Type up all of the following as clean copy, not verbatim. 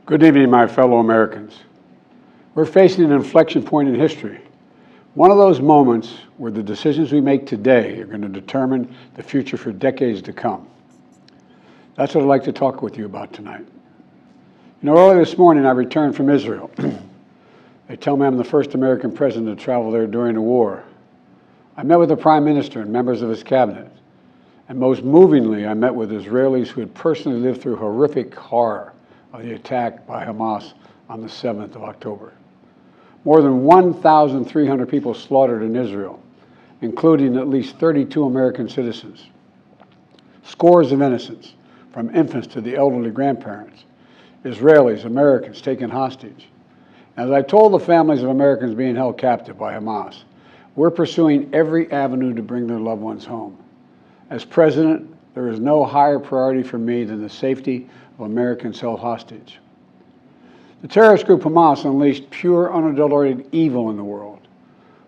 Good evening, my fellow Americans. We're facing an inflection point in history. One of those moments where the decisions we make today are going to determine the future for decades to come. That's what I'd like to talk with you about tonight. Early this morning I returned from Israel. They tell me I'm the first American president to travel there during the war. I met with the Prime Minister and members of his cabinet. And most movingly, I met with Israelis who had personally lived through horrific horror of the attack by Hamas on the 7th of October. More than 1,300 people slaughtered in Israel, including at least 32 American citizens. Scores of innocents, from infants to the elderly grandparents. Israelis, Americans taken hostage. As I told the families of Americans being held captive by Hamas, we're pursuing every avenue to bring their loved ones home. As president, there is no higher priority for me than the safety of Americans held hostage. The terrorist group Hamas unleashed pure, unadulterated evil in the world.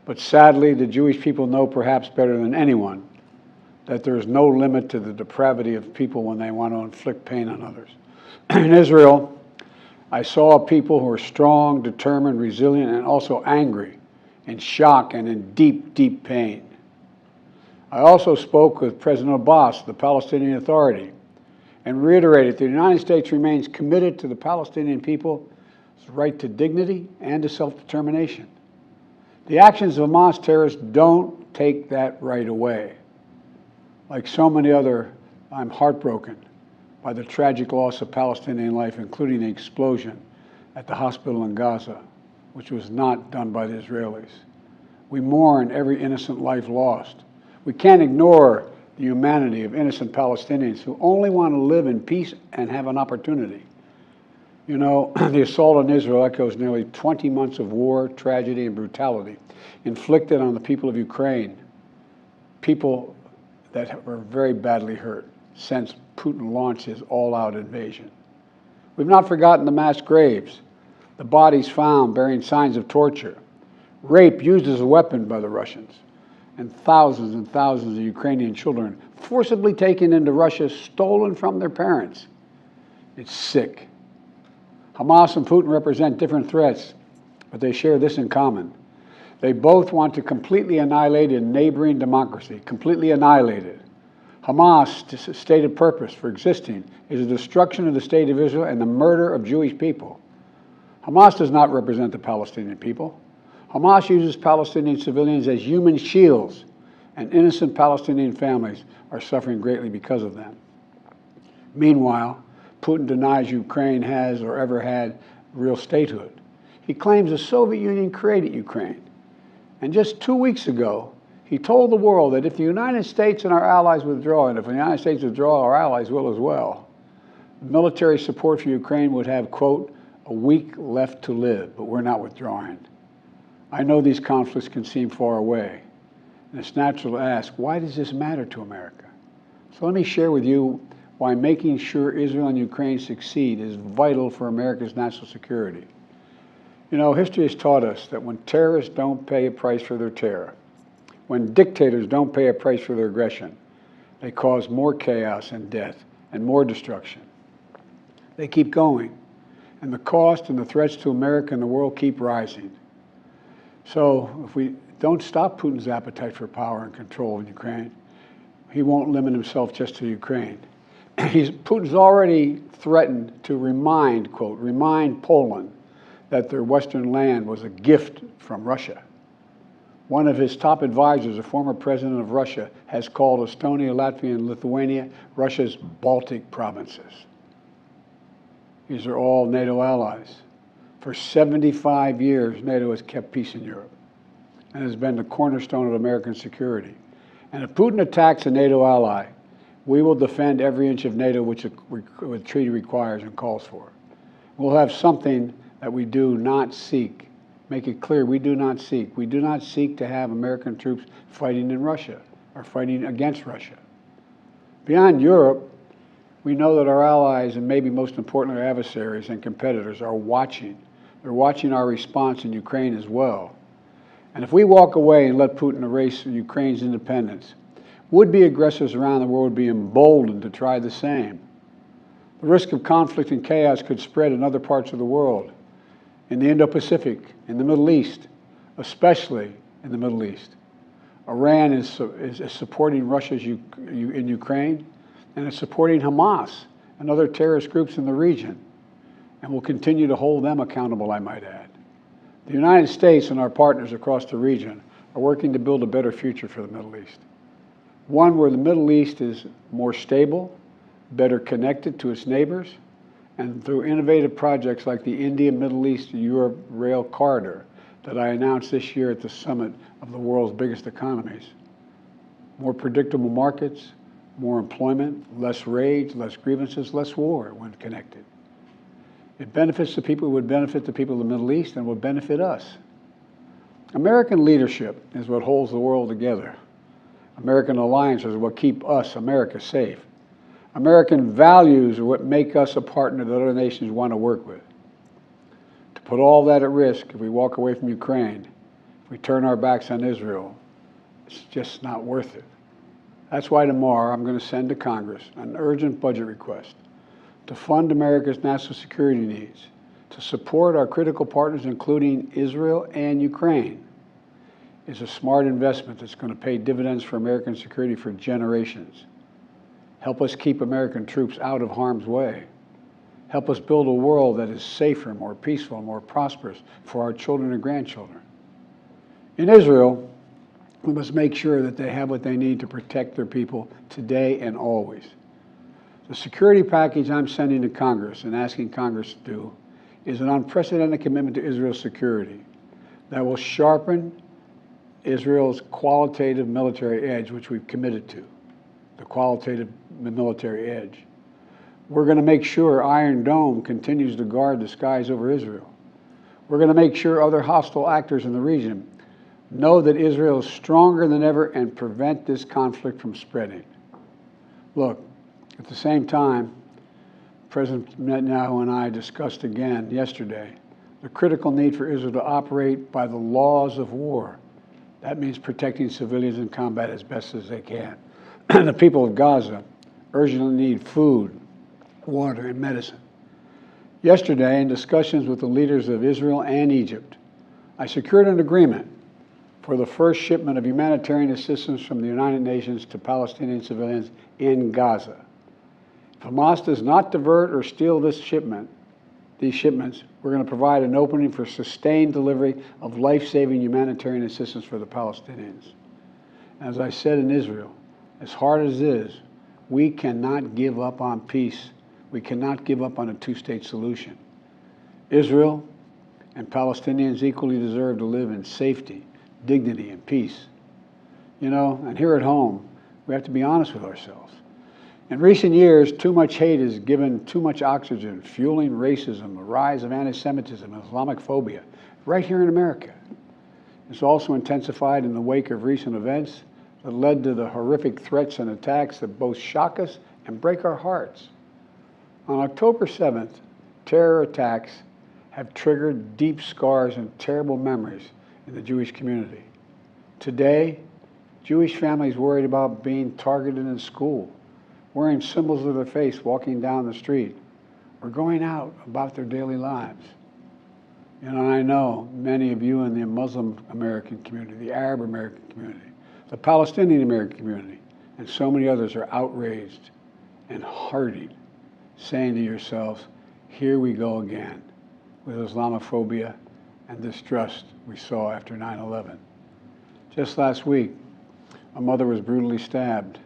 But sadly, the Jewish people know perhaps better than anyone that there is no limit to the depravity of people when they want to inflict pain on others. In Israel, I saw people who are strong, determined, resilient, and also angry, in shock and in deep, deep pain. I also spoke with President Abbas, the Palestinian Authority, and reiterated that the United States remains committed to the Palestinian people's right to dignity and to self-determination. The actions of Hamas terrorists don't take that right away. Like so many other, I'm heartbroken by the tragic loss of Palestinian life, including the explosion at the hospital in Gaza, which was not done by the Israelis. We mourn every innocent life lost. We can't ignore the humanity of innocent Palestinians who only want to live in peace and have an opportunity. The assault on Israel echoes nearly 20 months of war, tragedy, and brutality inflicted on the people of Ukraine, people that were very badly hurt since Putin launched his all-out invasion. We've not forgotten the mass graves, the bodies found bearing signs of torture, rape used as a weapon by the Russians, and thousands of Ukrainian children forcibly taken into Russia, stolen from their parents. It's sick. Hamas and Putin represent different threats, but they share this in common. They both want to completely annihilate a neighboring democracy, completely annihilate it. Hamas' stated purpose for existing is the destruction of the state of Israel and the murder of Jewish people. Hamas does not represent the Palestinian people. Hamas uses Palestinian civilians as human shields, and innocent Palestinian families are suffering greatly because of them. Meanwhile, Putin denies Ukraine has or ever had real statehood. He claims the Soviet Union created Ukraine. And just 2 weeks ago, he told the world that if the United States and our allies withdraw, and if the United States withdraw, our allies will as well, military support for Ukraine would have, quote, a week left to live, but we're not withdrawing. I know these conflicts can seem far away, and it's natural to ask, why does this matter to America? So let me share with you why making sure Israel and Ukraine succeed is vital for America's national security. History has taught us that when terrorists don't pay a price for their terror, when dictators don't pay a price for their aggression, they cause more chaos and death and more destruction. They keep going, and the cost and the threats to America and the world keep rising. So if we don't stop Putin's appetite for power and control in Ukraine, he won't limit himself just to Ukraine. Putin's already threatened to remind Poland that their Western land was a gift from Russia. One of his top advisors, a former president of Russia, has called Estonia, Latvia, and Lithuania Russia's Baltic provinces. These are all NATO allies. For 75 years, NATO has kept peace in Europe and has been the cornerstone of American security. And if Putin attacks a NATO ally, we will defend every inch of NATO which the treaty requires and calls for. We'll have something that we do not seek. Make it clear, we do not seek. We do not seek to have American troops fighting in Russia or fighting against Russia. Beyond Europe, we know that our allies, and maybe most importantly our adversaries and competitors, are watching. They're watching our response in Ukraine as well. And if we walk away and let Putin erase Ukraine's independence, would-be aggressors around the world would be emboldened to try the same. The risk of conflict and chaos could spread in other parts of the world, in the Indo-Pacific, in the Middle East, especially in the Middle East. Iran is supporting Russia in Ukraine, and is supporting Hamas and other terrorist groups in the region, and will continue to hold them accountable, I might add. The United States and our partners across the region are working to build a better future for the Middle East. One where the Middle East is more stable, better connected to its neighbors, and through innovative projects like the India-Middle East-Europe Rail Corridor that I announced this year at the summit of the world's biggest economies. More predictable markets, more employment, less rage, less grievances, less war when connected. It benefits the people, it would benefit the people of the Middle East, and would benefit us. American leadership is what holds the world together. American alliances are what keep us, America, safe. American values are what make us a partner that other nations want to work with. To put all that at risk, if we walk away from Ukraine, if we turn our backs on Israel, it's just not worth it. That's why tomorrow I'm going to send to Congress an urgent budget request to fund America's national security needs, to support our critical partners, including Israel and Ukraine. It's a smart investment that's going to pay dividends for American security for generations. Help us keep American troops out of harm's way. Help us build a world that is safer, more peaceful, more prosperous for our children and grandchildren. In Israel, we must make sure that they have what they need to protect their people today and always. The security package I'm sending to Congress and asking Congress to do is an unprecedented commitment to Israel's security that will sharpen Israel's qualitative military edge, which we've committed to, the qualitative military edge. We're going to make sure Iron Dome continues to guard the skies over Israel. We're going to make sure other hostile actors in the region know that Israel is stronger than ever and prevent this conflict from spreading. Look, at the same time, President Netanyahu and I discussed again yesterday the critical need for Israel to operate by the laws of war. That means protecting civilians in combat as best as they can. The people of Gaza urgently need food, water, and medicine. Yesterday, in discussions with the leaders of Israel and Egypt, I secured an agreement for the first shipment of humanitarian assistance from the United Nations to Palestinian civilians in Gaza. If Hamas does not divert or steal these shipments, we're going to provide an opening for sustained delivery of life-saving humanitarian assistance for the Palestinians. As I said in Israel, as hard as it is, we cannot give up on peace. We cannot give up on a two-state solution. Israel and Palestinians equally deserve to live in safety, dignity, and peace. You know, and here at home, we have to be honest with ourselves. In recent years, too much hate has given too much oxygen, fueling racism, the rise of anti-Semitism, and Islamic phobia, right here in America. It's also intensified in the wake of recent events that led to the horrific threats and attacks that both shock us and break our hearts. On October 7th, terror attacks have triggered deep scars and terrible memories in the Jewish community. Today, Jewish families worried about being targeted in school, wearing symbols of their faith, walking down the street, or going out about their daily lives. And I know many of you in the Muslim American community, the Arab American community, the Palestinian American community, and so many others are outraged and hurting, saying to yourselves, here we go again with Islamophobia and distrust we saw after 9/11. Just last week, a mother was brutally stabbed.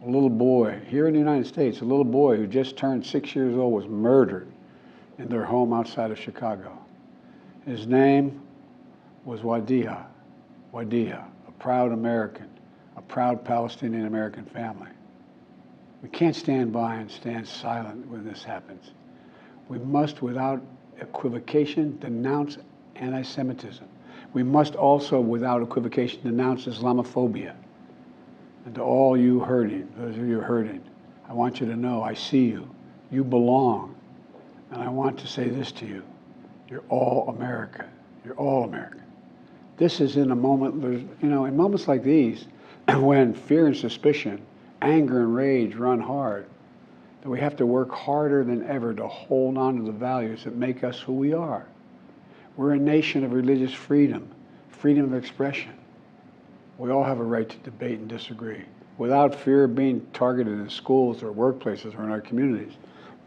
A little boy, here in the United States, a little boy who just turned 6 years old was murdered in their home outside of Chicago. His name was Wadiha, a proud American, a proud Palestinian American family. We can't stand by and stand silent when this happens. We must, without equivocation, denounce anti-Semitism. We must also, without equivocation, denounce Islamophobia. And to all you hurting, those of you hurting, I want you to know I see you. You belong. And I want to say this to you. You're all America. You're all American. This is in a moment, in moments like these, when fear and suspicion, anger and rage run hard, that we have to work harder than ever to hold on to the values that make us who we are. We're a nation of religious freedom, freedom of expression. We all have a right to debate and disagree without fear of being targeted in schools or workplaces or in our communities.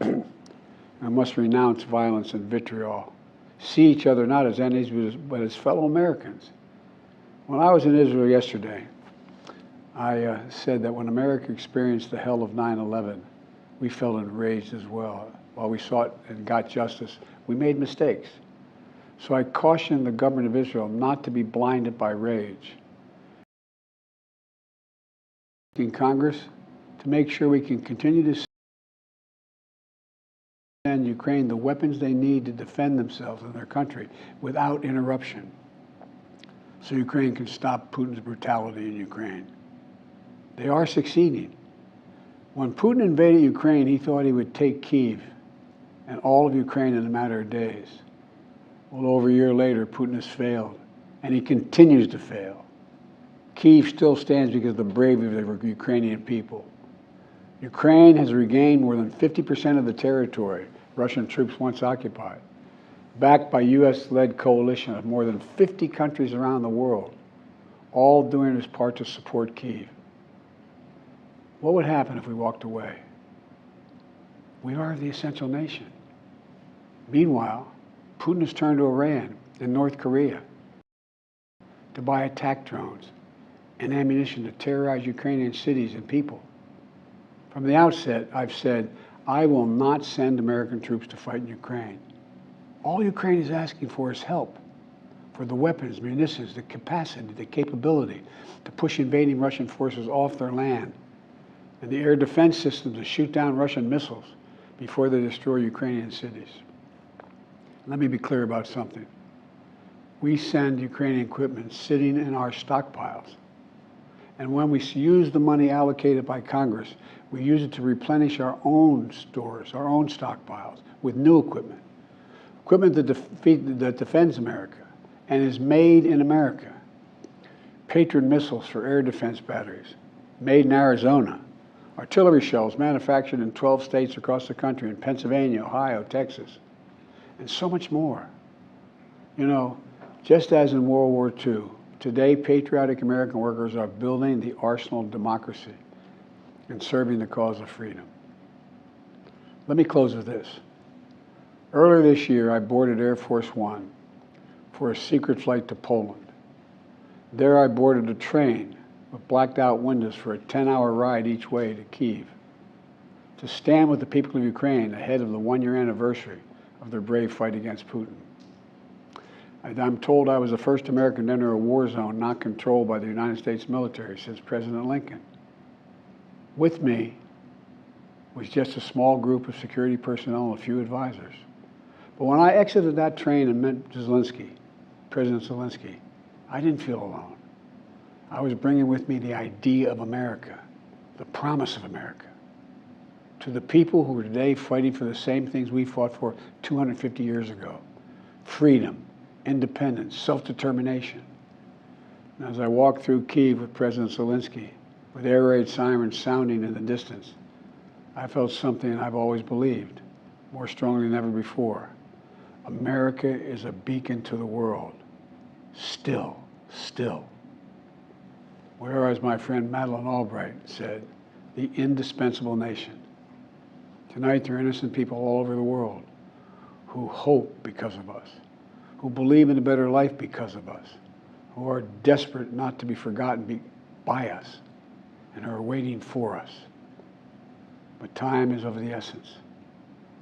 We must renounce violence and vitriol. See each other not as enemies, but as fellow Americans. When I was in Israel yesterday, I said that when America experienced the hell of 9/11, we felt enraged as well. While we sought and got justice, we made mistakes. So I caution the government of Israel not to be blinded by rage. In Congress, to make sure we can continue to send Ukraine the weapons they need to defend themselves and their country without interruption, so Ukraine can stop Putin's brutality in Ukraine. They are succeeding. When Putin invaded Ukraine, he thought he would take Kyiv and all of Ukraine in a matter of days. Well, over a year later, Putin has failed, and he continues to fail. Kyiv still stands because of the bravery of the Ukrainian people. Ukraine has regained more than 50% of the territory Russian troops once occupied, backed by U.S.-led coalition of more than 50 countries around the world, all doing its part to support Kyiv. What would happen if we walked away? We are the essential nation. Meanwhile, Putin has turned to Iran and North Korea to buy attack drones and ammunition to terrorize Ukrainian cities and people. From the outset, I've said, I will not send American troops to fight in Ukraine. All Ukraine is asking for is help, for the weapons, munitions, the capacity, the capability to push invading Russian forces off their land, and the air defense system to shoot down Russian missiles before they destroy Ukrainian cities. Let me be clear about something. We send Ukrainian equipment sitting in our stockpiles. And when we use the money allocated by Congress, we use it to replenish our own stores, our own stockpiles, with new equipment. Equipment that defends America and is made in America. Patriot missiles for air defense batteries, made in Arizona. Artillery shells manufactured in 12 states across the country, in Pennsylvania, Ohio, Texas, and so much more. You know, just as in World War II, today patriotic American workers are building the arsenal of democracy and serving the cause of freedom. Let me close with this. Earlier this year, I boarded Air Force One for a secret flight to Poland. There I boarded a train with blacked out windows for a 10-hour ride each way to Kyiv, to stand with the people of Ukraine ahead of the one-year anniversary of their brave fight against Putin. I'm told I was the first American to enter a war zone not controlled by the United States military since President Lincoln. With me was just a small group of security personnel and a few advisors. But when I exited that train and met President Zelensky, I didn't feel alone. I was bringing with me the idea of America, the promise of America, to the people who are today fighting for the same things we fought for 250 years ago: freedom, independence, self-determination. And as I walked through Kyiv with President Zelensky, with air raid sirens sounding in the distance, I felt something I've always believed, more strongly than ever before. America is a beacon to the world. Still. Where, as my friend Madeleine Albright said, the indispensable nation. Tonight, there are innocent people all over the world who hope because of us, who believe in a better life because of us, who are desperate not to be forgotten by us, and who are waiting for us. But time is of the essence.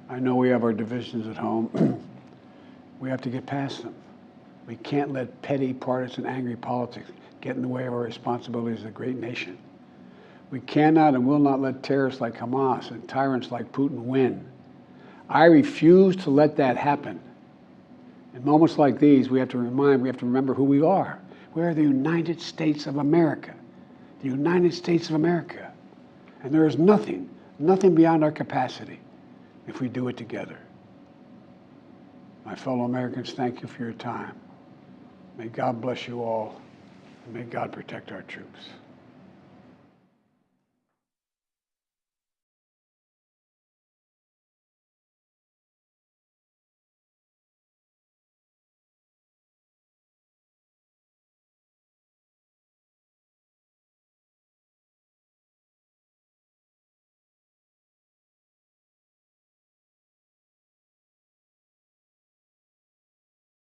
I know we have our divisions at home. We have to get past them. We can't let petty, partisan, angry politics get in the way of our responsibilities as a great nation. We cannot and will not let terrorists like Hamas and tyrants like Putin win. I refuse to let that happen. In moments like these, we have to remember who we are. We are the United States of America. The United States of America. And there is nothing beyond our capacity if we do it together. My fellow Americans, thank you for your time. May God bless you all, and may God protect our troops.